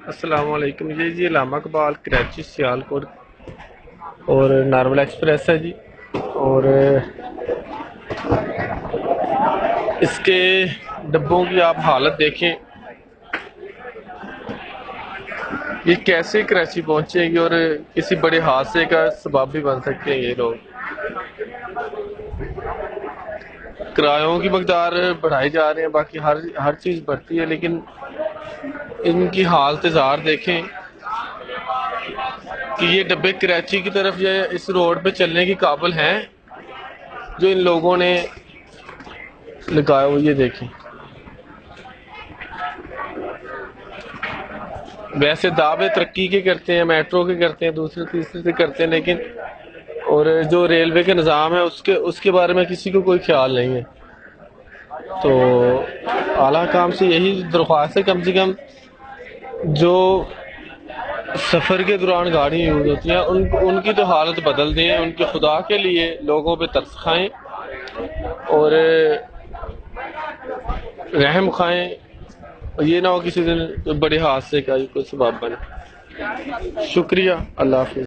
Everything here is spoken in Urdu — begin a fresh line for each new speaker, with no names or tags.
السلام علیکم، یہ جی علامہ اقبال کراچی سیالکوٹ اور نارمل ایکسپریس ہے جی. اور اس کے ڈبوں کی آپ حالت دیکھیں، یہ کیسے کراچی پہنچیں گے اور کسی بڑے حادثے کا سبب بھی بن سکتے ہیں. یہ لوگ کرایوں کی مقدار بڑھائی جا رہے ہیں، باقی ہر چیز بڑھتی ہے، لیکن ان کی حالت زار دیکھیں کہ یہ ڈبے کراچی کی طرف یا اس روڈ پہ چلنے کی قابل ہیں جو ان لوگوں نے لگایا ہوئے. یہ دیکھیں، ویسے دعوے ترقی کے کرتے ہیں، میٹرو کے کرتے ہیں، دوسرے تیسرے سے کرتے ہیں، لیکن اور جو ریلوے کا نظام ہے اس کے بارے میں کسی کو کوئی خیال نہیں ہے. تو اعلیٰ حکام سے یہی درخواست ہے، کم سے کم جو سفر کے دوران گاڑی یوز ہوتی ہیں ان کی تو حالت بدل دیں. ان کے خدا کے لیے لوگوں پہ ترس کھائیں اور رحم کھائیں، یہ نہ ہو کسی دن بڑے حادثے کا کوئی سبب بنے. شکریہ، اللہ حافظ.